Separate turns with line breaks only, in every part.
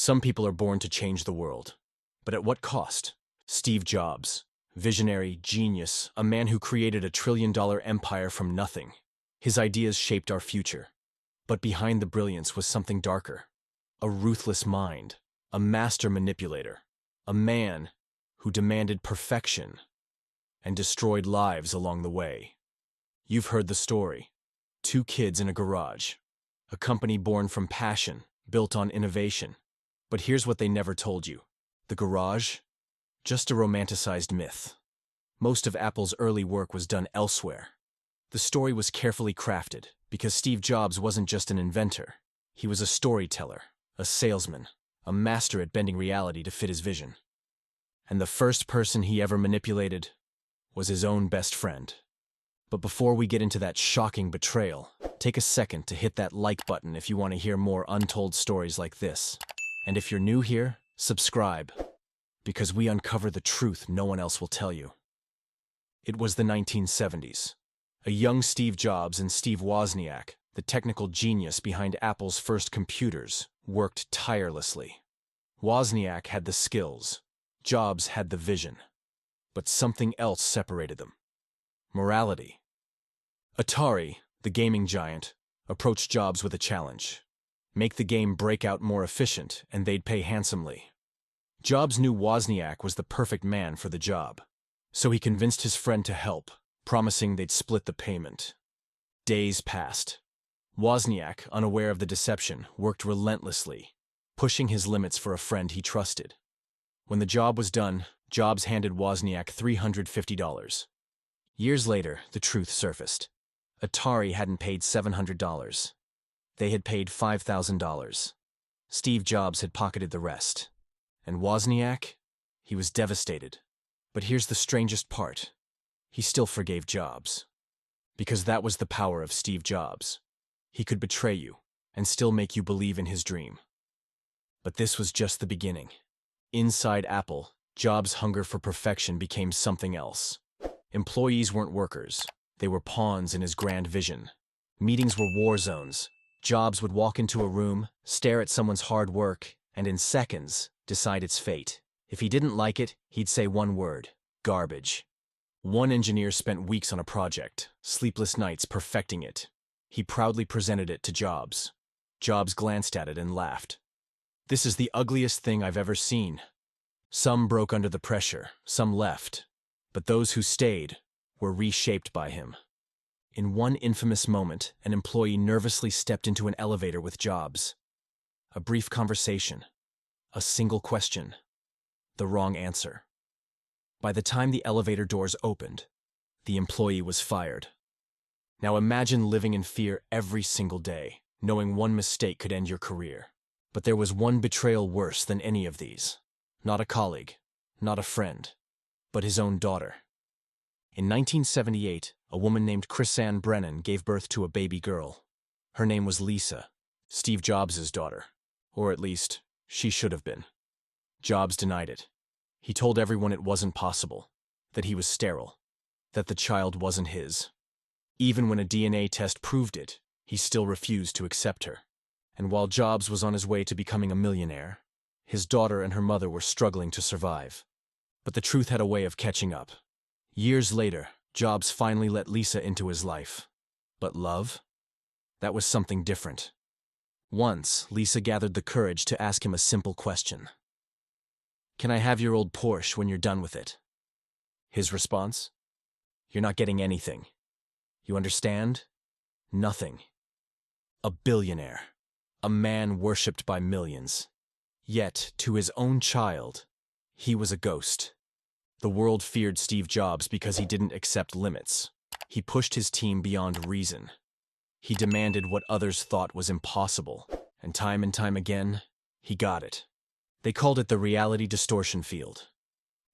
Some people are born to change the world. But at what cost? Steve Jobs, visionary, genius, a man who created a trillion-dollar empire from nothing. His ideas shaped our future. But behind the brilliance was something darker. A ruthless mind, a master manipulator, a man who demanded perfection and destroyed lives along the way. You've heard the story. 2 kids in a garage. A company born from passion, built on innovation. But here's what they never told you. The garage? Just a romanticized myth. Most of Apple's early work was done elsewhere. The story was carefully crafted because Steve Jobs wasn't just an inventor. He was a storyteller, a salesman, a master at bending reality to fit his vision. And the first person he ever manipulated was his own best friend. But before we get into that shocking betrayal, take a second to hit that like button if you want to hear more untold stories like this. And if you're new here, subscribe, because we uncover the truth no one else will tell you. It was the 1970s. A young Steve Jobs and Steve Wozniak, the technical genius behind Apple's first computers, worked tirelessly. Wozniak had the skills. Jobs had the vision. But something else separated them. Morality. Atari, the gaming giant, approached Jobs with a challenge. Make the game breakout more efficient, and they'd pay handsomely. Jobs knew Wozniak was the perfect man for the job, so he convinced his friend to help, promising they'd split the payment. Days passed. Wozniak, unaware of the deception, worked relentlessly, pushing his limits for a friend he trusted. When the job was done, Jobs handed Wozniak $350. Years later, the truth surfaced. Atari hadn't paid $700. They had paid $5,000. Steve Jobs had pocketed the rest. And Wozniak? He was devastated. But here's the strangest part. He still forgave Jobs. Because that was the power of Steve Jobs. He could betray you and still make you believe in his dream. But this was just the beginning. Inside Apple, Jobs' hunger for perfection became something else. Employees weren't workers. They were pawns in his grand vision. Meetings were war zones. Jobs would walk into a room, stare at someone's hard work, and in seconds, decide its fate. If he didn't like it, he'd say one word: garbage. One engineer spent weeks on a project, sleepless nights perfecting it. He proudly presented it to Jobs. Jobs glanced at it and laughed. "This is the ugliest thing I've ever seen." Some broke under the pressure, some left. But those who stayed were reshaped by him. In one infamous moment, an employee nervously stepped into an elevator with Jobs. A brief conversation. A single question. The wrong answer. By the time the elevator doors opened, the employee was fired. Now imagine living in fear every single day, knowing one mistake could end your career. But there was one betrayal worse than any of these. Not a colleague, not a friend, but his own daughter. In 1978, a woman named Chrisanne Brennan gave birth to a baby girl. Her name was Lisa, Steve Jobs' daughter. Or at least, she should have been. Jobs denied it. He told everyone it wasn't possible, that he was sterile, that the child wasn't his. Even when a DNA test proved it, he still refused to accept her. And while Jobs was on his way to becoming a millionaire, his daughter and her mother were struggling to survive. But the truth had a way of catching up. Years later, Jobs finally let Lisa into his life. But love? That was something different. Once, Lisa gathered the courage to ask him a simple question. "Can I have your old Porsche when you're done with it?" His response? "You're not getting anything. You understand? Nothing." A billionaire. A man worshipped by millions. Yet, to his own child, he was a ghost. The world feared Steve Jobs because he didn't accept limits. He pushed his team beyond reason. He demanded what others thought was impossible, and time again, he got it. They called it the reality distortion field.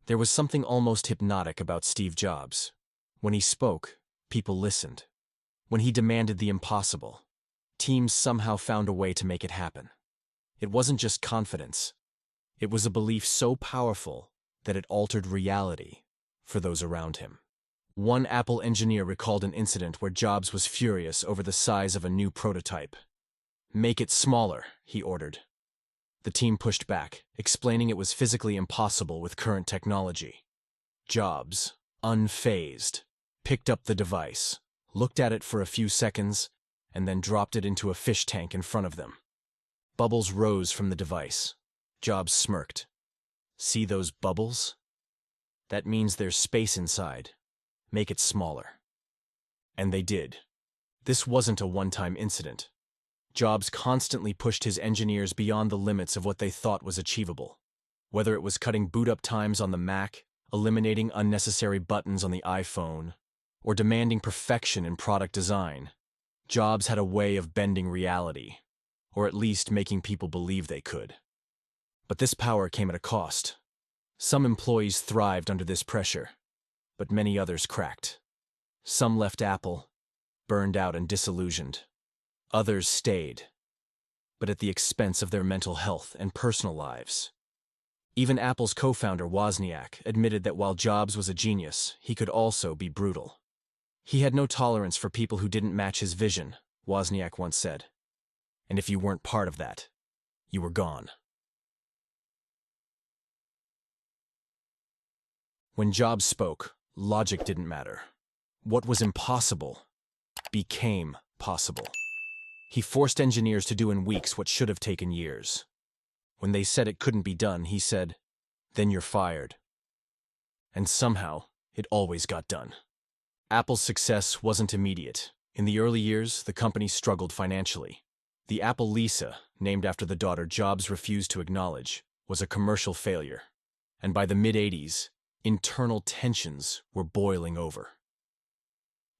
There was something almost hypnotic about Steve Jobs. When he spoke, people listened. When he demanded the impossible, teams somehow found a way to make it happen. It wasn't just confidence. It was a belief so powerful that it altered reality for those around him. One Apple engineer recalled an incident where Jobs was furious over the size of a new prototype. "Make it smaller," he ordered. The team pushed back, explaining it was physically impossible with current technology. Jobs, unfazed, picked up the device, looked at it for a few seconds, and then dropped it into a fish tank in front of them. Bubbles rose from the device. Jobs smirked. See those bubbles? That means there's space inside. Make it smaller. And they did. This wasn't a one-time incident. Jobs constantly pushed his engineers beyond the limits of what they thought was achievable. Whether it was cutting boot-up times on the Mac, eliminating unnecessary buttons on the iPhone, or demanding perfection in product design, Jobs had a way of bending reality, or at least making people believe they could. But this power came at a cost. Some employees thrived under this pressure, but many others cracked. Some left Apple, burned out and disillusioned. Others stayed, but at the expense of their mental health and personal lives. Even Apple's co-founder Wozniak admitted that while Jobs was a genius, he could also be brutal. He had no tolerance for people who didn't match his vision, Wozniak once said. And if you weren't part of that, you were gone. When Jobs spoke, logic didn't matter. What was impossible became possible. He forced engineers to do in weeks what should have taken years. When they said it couldn't be done, he said, "Then you're fired." And somehow, it always got done. Apple's success wasn't immediate. In the early years, the company struggled financially. The Apple Lisa, named after the daughter Jobs refused to acknowledge, was a commercial failure. And by the mid-'80s, internal tensions were boiling over.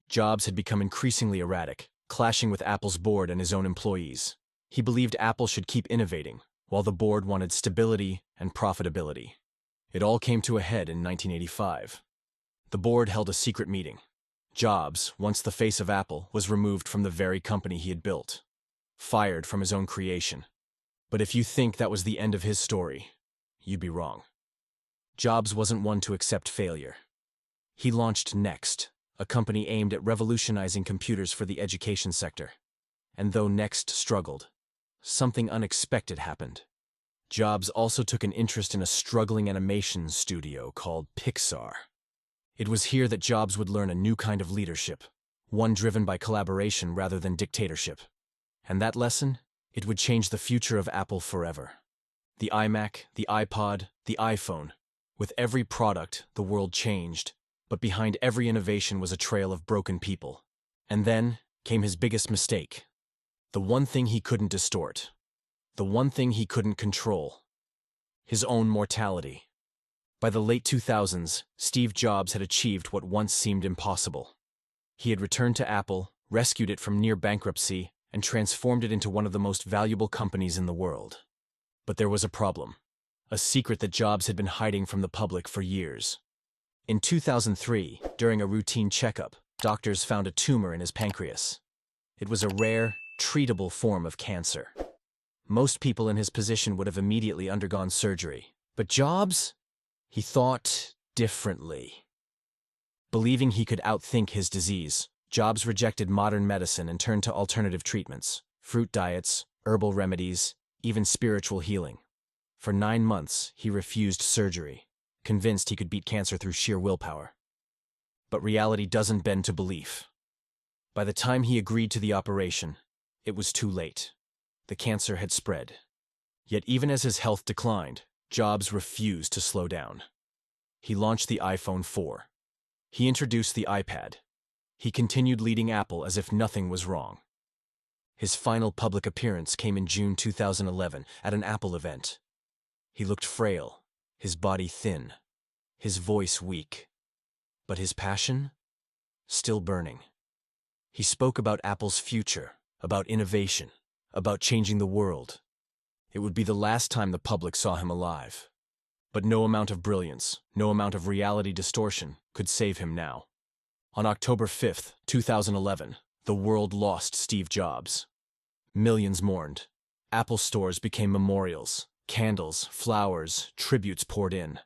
Jobs had become increasingly erratic, clashing with Apple's board and his own employees. He believed Apple should keep innovating, while the board wanted stability and profitability. It all came to a head in 1985. The board held a secret meeting. Jobs, once the face of Apple, was removed from the very company he had built, fired from his own creation. But if you think that was the end of his story, you'd be wrong. Jobs wasn't one to accept failure. He launched Next, a company aimed at revolutionizing computers for the education sector. And though Next struggled, something unexpected happened. Jobs also took an interest in a struggling animation studio called Pixar. It was here that Jobs would learn a new kind of leadership, one driven by collaboration rather than dictatorship. And that lesson, it would change the future of Apple forever. The iMac, the iPod, the iPhone. With every product, the world changed, but behind every innovation was a trail of broken people. And then came his biggest mistake. The one thing he couldn't distort. The one thing he couldn't control. His own mortality. By the late 2000s, Steve Jobs had achieved what once seemed impossible. He had returned to Apple, rescued it from near bankruptcy, and transformed it into one of the most valuable companies in the world. But there was a problem. A secret that Jobs had been hiding from the public for years. In 2003, during a routine checkup, doctors found a tumor in his pancreas. It was a rare, treatable form of cancer. Most people in his position would have immediately undergone surgery. But Jobs? He thought differently. Believing he could outthink his disease, Jobs rejected modern medicine and turned to alternative treatments, fruit diets, herbal remedies, even spiritual healing. For 9 months, he refused surgery, convinced he could beat cancer through sheer willpower. But reality doesn't bend to belief. By the time he agreed to the operation, it was too late. The cancer had spread. Yet even as his health declined, Jobs refused to slow down. He launched the iPhone 4. He introduced the iPad. He continued leading Apple as if nothing was wrong. His final public appearance came in June 2011 at an Apple event. He looked frail, his body thin, his voice weak. But his passion? Still burning. He spoke about Apple's future, about innovation, about changing the world. It would be the last time the public saw him alive. But no amount of brilliance, no amount of reality distortion could save him now. On October 5, 2011, the world lost Steve Jobs. Millions mourned. Apple stores became memorials. Candles, flowers, tributes poured in.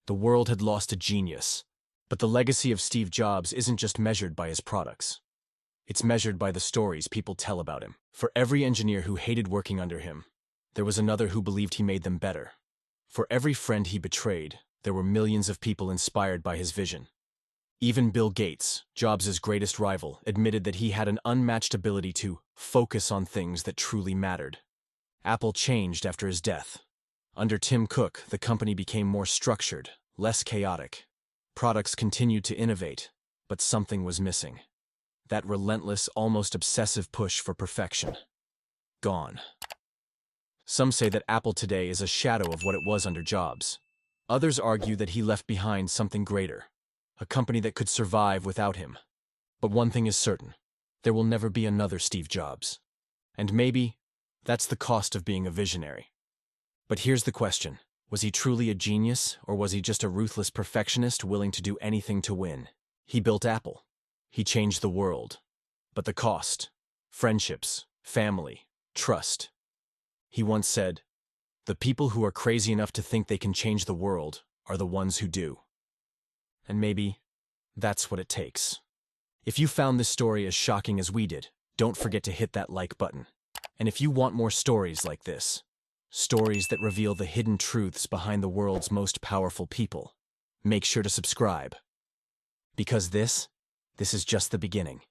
The world had lost a genius. But the legacy of Steve Jobs isn't just measured by his products. It's measured by the stories people tell about him. For every engineer who hated working under him, there was another who believed he made them better. For every friend he betrayed, there were millions of people inspired by his vision. Even Bill Gates, Jobs' greatest rival, admitted that he had an unmatched ability to focus on things that truly mattered. Apple changed after his death. Under Tim Cook, the company became more structured, less chaotic. Products continued to innovate, but something was missing. That relentless, almost obsessive push for perfection. Gone. Some say that Apple today is a shadow of what it was under Jobs. Others argue that he left behind something greater, a company that could survive without him. But one thing is certain, there will never be another Steve Jobs. And maybe that's the cost of being a visionary. But here's the question. Was he truly a genius, or was he just a ruthless perfectionist willing to do anything to win? He built Apple. He changed the world. But the cost? Friendships, family, trust. He once said, "The people who are crazy enough to think they can change the world are the ones who do." And maybe that's what it takes. If you found this story as shocking as we did, don't forget to hit that like button. And if you want more stories like this, stories that reveal the hidden truths behind the world's most powerful people, make sure to subscribe. Because this is just the beginning.